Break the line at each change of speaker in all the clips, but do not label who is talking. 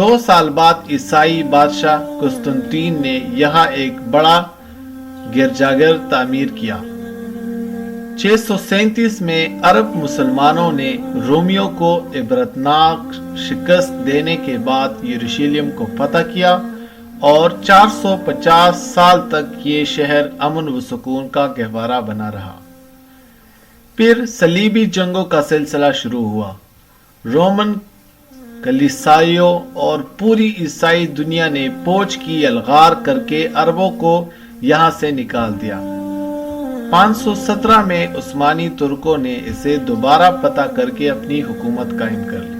2 سال بعد عیسائی بادشاہ قسطنطین نے یہاں ایک بڑا گرجاگھر تعمیر کیا۔ 637 میں عرب مسلمانوں نے رومیوں کو عبرتناک شکست دینے کے بعد یروشلم کو فتح کیا اور 450 سال تک یہ شہر امن و سکون کا گہوارہ بنا رہا۔ پھر صلیبی جنگوں کا سلسلہ شروع ہوا۔ رومن کلیسائیوں اور پوری عیسائی دنیا نے فوج کی یلغار کر کے عربوں کو یہاں سے نکال دیا۔ 517 میں عثمانی ترکوں نے اسے دوبارہ فتح کر کے اپنی حکومت قائم کر لی۔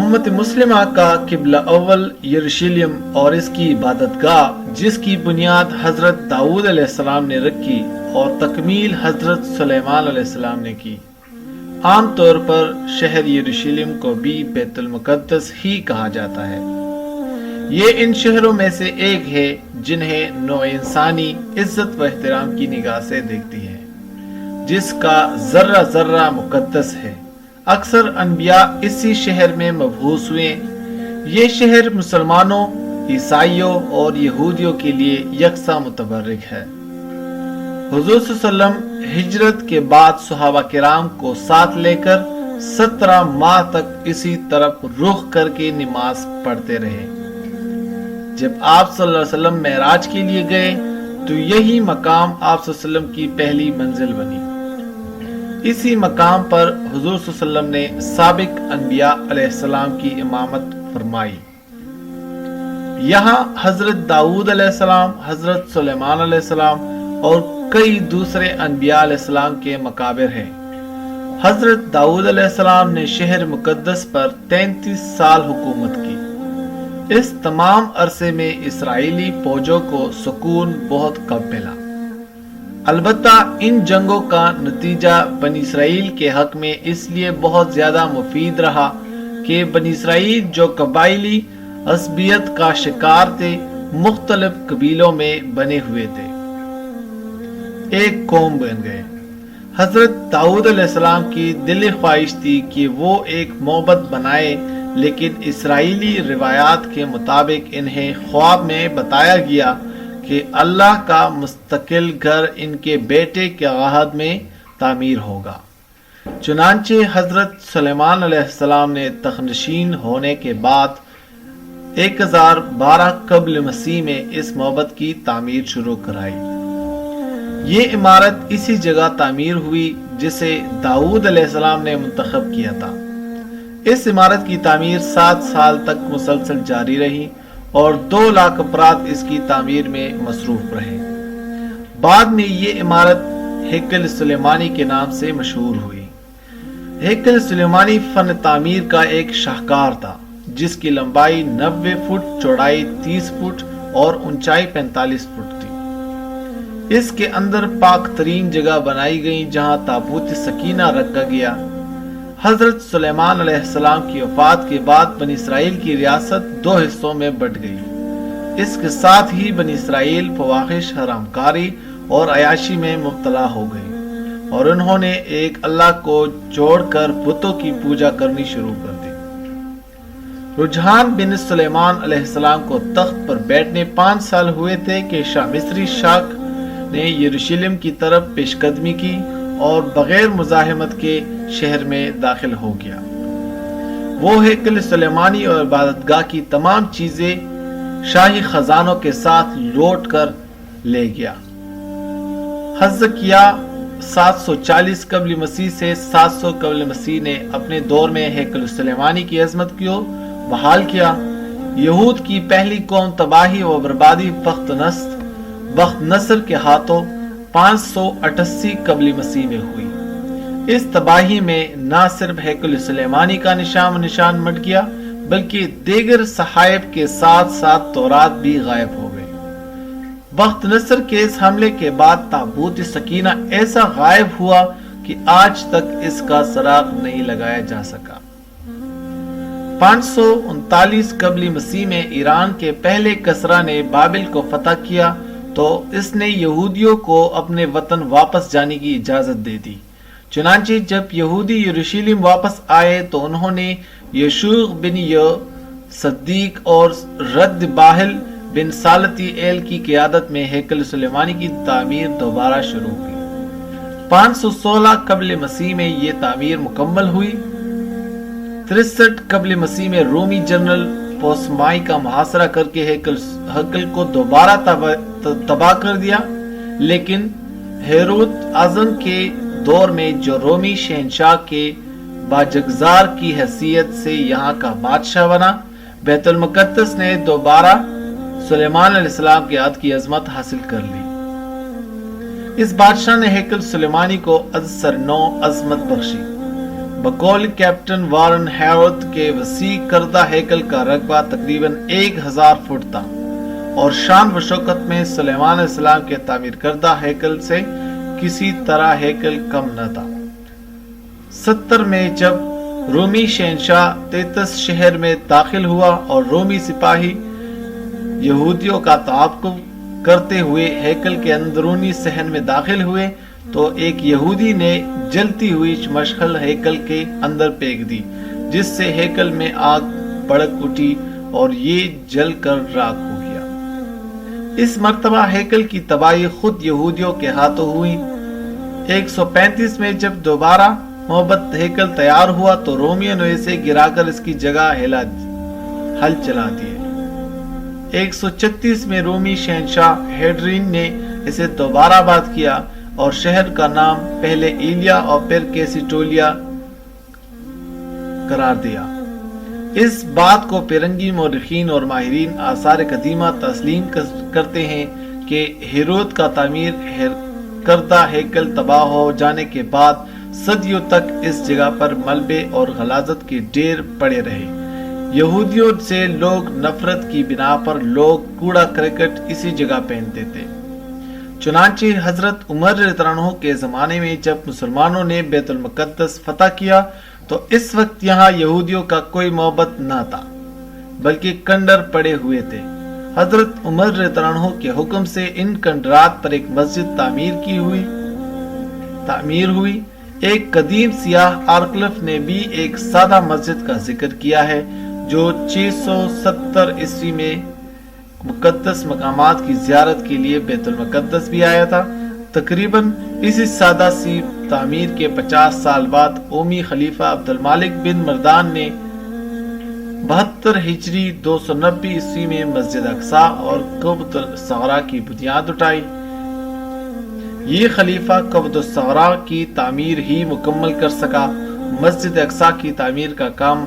امت مسلمہ کا قبلہ اول یروشلم اور اس کی عبادت گاہ، جس کی بنیاد حضرت داؤد علیہ السلام نے رکھی اور تکمیل حضرت سلیمان علیہ السلام نے کی۔ عام طور پر شہر یروشلم کو بھی بیت المقدس ہی کہا جاتا ہے۔ یہ ان شہروں میں سے ایک ہے جنہیں نوع انسانی عزت و احترام کی نگاہ سے دیکھتی ہے، جس کا ذرہ ذرہ مقدس ہے۔ اکثر انبیاء اسی شہر میں مبعوث ہوئے۔ یہ شہر مسلمانوں، عیسائیوں اور یہودیوں کے لیے یکساں متبرک ہے۔ حضور صلی اللہ علیہ وسلم ہجرت کے بعد صحابہ کرام کو ساتھ لے کر 17 ماہ تک اسی طرف رخ کر کے نماز پڑھتے رہے۔ جب آپ صلی اللہ علیہ وسلم معراج کے لیے گئے تو یہی مقام آپ صلی اللہ علیہ وسلم کی پہلی منزل بنی۔ اسی مقام پر حضور صلی اللہ علیہ وسلم نے سابق انبیاء علیہ السلام کی امامت فرمائی۔ یہاں حضرت داؤد علیہ السلام، حضرت سلیمان علیہ السلام اور کئی دوسرے انبیاء علیہ السلام کے مقابر ہیں۔ حضرت داؤد علیہ السلام نے شہر مقدس پر 33 سال حکومت کی۔ اس تمام عرصے میں اسرائیلی فوجوں کو سکون بہت کم ملا۔ البتہ ان جنگوں کا نتیجہ بنی اسرائیل کے حق میں اس لیے بہت زیادہ مفید رہا کہ بنی اسرائیل جو قبائلی عصبیت کا شکار تھے، مختلف قبیلوں میں بنے ہوئے تھے، ایک قوم بن گئے۔ حضرت داؤد علیہ السلام کی دلی خواہش تھی کہ وہ ایک معبد بنائے، لیکن اسرائیلی روایات کے مطابق انہیں خواب میں بتایا گیا کہ اللہ کا مستقل گھر ان کے بیٹے کے عہد میں تعمیر ہوگا۔ چنانچہ حضرت سلیمان علیہ السلام نے تخت-نشین ہونے کے بعد 1012 قبل مسیح میں اس معبد کی تعمیر شروع کرائی۔ یہ عمارت اسی جگہ تعمیر ہوئی جسے داؤد علیہ السلام نے منتخب کیا تھا۔ اس عمارت کی تعمیر 7 سال تک مسلسل جاری رہی اور 2 لاکھ افراد اس کی تعمیر میں مصروف رہے۔ بعد میں یہ عمارت ہیکل سلیمانی کے نام سے مشہور ہوئی۔ ہیکل سلیمانی فن تعمیر کا ایک شاہکار تھا، جس کی لمبائی 90 فٹ، چوڑائی 30 فٹ اور اونچائی 45 فٹ تھی۔ اس کے اندر پاک ترین جگہ بنائی گئی جہاں تابوت سکینہ رکھا گیا۔ حضرت سلیمان علیہ السلام کی وفات کے بعد بنی اسرائیل کی ریاست 2 حصوں میں بٹ گئی۔ اس کے ساتھ ہی بنی اسرائیل فواحش، حرام کاری اور عیاشی میں مبتلا ہو گئی اور انہوں نے ایک اللہ کو چھوڑ کر بتوں کی پوجا کرنی شروع کر دی۔ رجحان بن سلیمان علیہ السلام کو تخت پر بیٹھنے 5 سال ہوئے تھے کہ شاہ مصری شاک نے یروشلم کی طرف پیش قدمی کی اور بغیر مزاحمت کے شہر میں داخل ہو گیا۔ وہ ہیکل سلیمانی اور عبادت گاہ کی تمام چیزیں شاہی خزانوں کے ساتھ لوٹ کر لے گیا۔ حزقیہ 740 قبل مسیح سے 700 قبل مسیح نے اپنے دور میں ہیکل سلیمانی کی عظمت کو بحال کیا۔ یہود کی پہلی قوم تباہی و بربادی بخت نصر کے ہاتھوں 588 قبل مسیح میں ہوئی۔ اس تباہی میں نہ صرف ہیکل سلیمانی کا نشان مٹ گیا بلکہ دیگر صحائف کے ساتھ ساتھ تورات بھی غائب ہو گئی۔ بخت نصر کے اس حملے کے بعد تابوت سکینہ ایسا غائب ہوا کہ آج تک اس کا سراغ نہیں لگایا جا سکا۔ 539 قبل مسیح میں ایران کے پہلے کسرا نے بابل کو فتح کیا تو اس نے یہودیوں کو اپنے وطن واپس جانے کی اجازت دے دی۔ چنانچہ جب یہودی یروشلم واپس آئے تو انہوں نے یشوع بن صدیق اور رد باہل بن سالتی ایل کی قیادت میں ہیکل سلیمانی کی تعمیر دوبارہ شروع ہوئی۔ 516 قبل مسیح میں یہ تعمیر مکمل ہوئی۔ 63 قبل مسیح میں رومی جنرل پوسمائی کا محاصرہ کر کے ہیکل کو دوبارہ تباہ کر دیا، لیکن ہیرود اعظم کے دور میں جو رومی شہنشاہ کے باجگزار کی حیثیت سے یہاں کا بادشاہ بنا، بیت المقدس نے دوبارہ سلیمان علیہ السلام کے عہد کی عظمت حاصل کر لی۔ اس بادشاہ نے ہیکل سلیمانی کو ازسر نو عظمت بخشی۔ بقول کیپٹن وارن ہیورتھ کے وسیع کردہ ہیکل کا رقبہ تقریباً 1000 فٹ تھا اور شان و شوکت میں سلیمان علیہ السلام کے تعمیر کردہ ہیکل سے کسی طرح ہیکل کم نہ تھا۔ 70 میں جب رومی شہنشاہ تیتس شہر میں داخل ہوا اور رومی سپاہی یہودیوں کا تعاقب کرتے ہوئے ہیکل کے اندرونی صحن میں داخل ہوئے تو ایک یہودی نے جلتی ہوئی مشعل ہیکل کے اندر پھینک دی، جس سے ہیکل میں آگ بھڑک اٹھی اور یہ جل کر راکھ ہو گیا۔ اس مرتبہ ہیکل کی تباہی خود یہودیوں کے ہاتھوں ہوئی۔ 135 میں جب دوبارہ محبت ہیکل تیار ہوا تو رومیوں نے اسے گرا کر اس کی جگہ ہل چلا دیے۔ 136 میں رومی شہنشاہ ہیڈرین نے اسے دوبارہ آباد کیا اور شہر کا نام پہلے ایلیا اور پھر کیسیٹولیا قرار دیا۔ اس بات کو پیرنگی مورخین اور ماہرین آثار قدیمہ تسلیم کرتے ہیں کہ ہیرود کا تعمیر کردہ ہیکل تباہ ہو جانے کے بعد صدیوں تک اس جگہ پر ملبے اور غلاظت کے ڈھیر پڑے رہے۔ یہودیوں سے لوگ نفرت کی بنا پر لوگ کوڑا کرکٹ اسی جگہ پہنتے تھے۔ چنانچہ حضرت عمر رضی اللہ عنہ کے زمانے میں جب مسلمانوں نے بیت المقدس فتح کیا تو اس وقت یہاں یہودیوں کا کوئی محبت نہ تھا، بلکہ کنڈر پڑے ہوئے تھے۔ حضرت عمر رضی اللہ عنہ کے حکم سے ان کنڈرات پر ایک مسجد تعمیر ہوئی۔ ایک قدیم سیاح آرکلف نے بھی ایک سادہ مسجد کا ذکر کیا ہے جو 670 عیسوی میں مقدس مقامات کی زیارت کے لیے بیت المقدس بھی آیا تھا۔ تقریباً اسی سادہ سی تعمیر کے 50 سال بعد اومی خلیفہ عبد المالک بن مردان نے 72 ہجری 290 عیسوی میں مسجد اقصی اور قبۃ الصغریٰ کی بنیاد اٹھائی۔ یہ خلیفہ قبۃ الصغریٰ کی تعمیر ہی مکمل کر سکا۔ مسجد اقصی کی تعمیر کا کام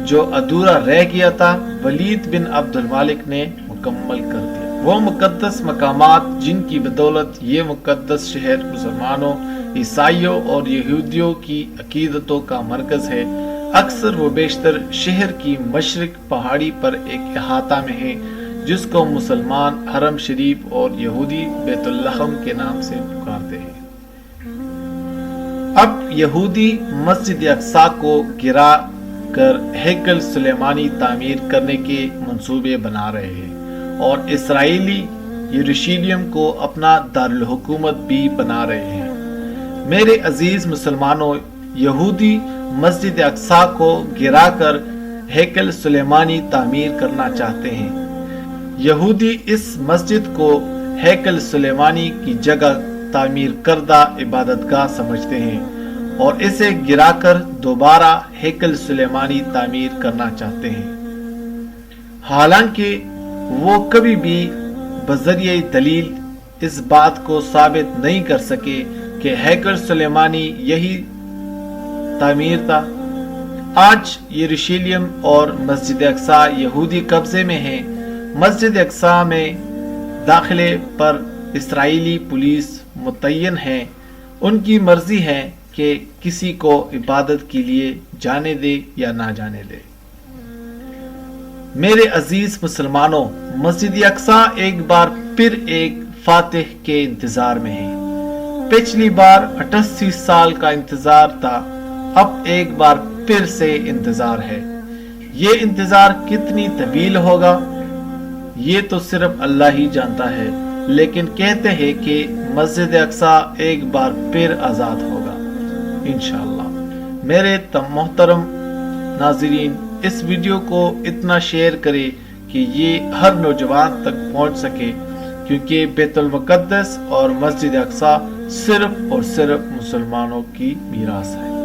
جو ادھورا رہ گیا تھا ولید بن عبد المالک نے مکمل کر دیا۔ وہ مقدس مقامات جن کی بدولت یہ مقدس شہر مسلمانوں، عیسائیوں اور یہودیوں کی عقیدتوں کا مرکز ہے، اکثر و بیشتر شہر کی مشرق پہاڑی پر ایک احاطہ میں ہے جس کو مسلمان حرم شریف اور یہودی بیت اللحم کے نام سے پکارتے ہیں۔ اب یہودی مسجد اقصی کو گرا کر ہیکل سلیمانی تعمیر کرنے کے منصوبے بنا رہے ہیں اور اسرائیلی یروشلم کو اپنا دارالحکومت بھی بنا رہے ہیں۔ میرے عزیز مسلمانوں، یہودی مسجد اقصی کو گرا کر ہیکل سلیمانی تعمیر کرنا چاہتے ہیں۔ یہودی اس مسجد کو ہیکل سلیمانی کی جگہ تعمیر کردہ عبادت گاہ سمجھتے ہیں اور اسے گرا کر دوبارہ ہیکل سلیمانی تعمیر کرنا چاہتے ہیں، حالانکہ وہ کبھی بھی بذریعہ دلیل اس بات کو ثابت نہیں کر سکے کہ ہیکل سلیمانی یہی تعمیر تھا۔ آج یروشلم اور مسجد اقصی یہودی قبضے میں ہیں۔ مسجد اقصی میں داخلے پر اسرائیلی پولیس متعین ہے، ان کی مرضی ہے کہ کسی کو عبادت کے لیے جانے دے یا نہ جانے دے۔ میرے عزیز مسلمانوں، مسجد اقصی ایک بار پھر ایک فاتح کے انتظار میں ہے۔ پچھلی بار 88 سال کا انتظار تھا، اب ایک بار پھر سے انتظار ہے۔ یہ انتظار کتنی طویل ہوگا یہ تو صرف اللہ ہی جانتا ہے، لیکن کہتے ہیں کہ مسجد اقصی ایک بار پھر آزاد ہوگا انشاءاللہ۔ میرے محترم ناظرین، اس ویڈیو کو اتنا شیئر کریں کہ یہ ہر نوجوان تک پہنچ سکے، کیونکہ بیت المقدس اور مسجد اقصی صرف اور صرف مسلمانوں کی میراث ہے۔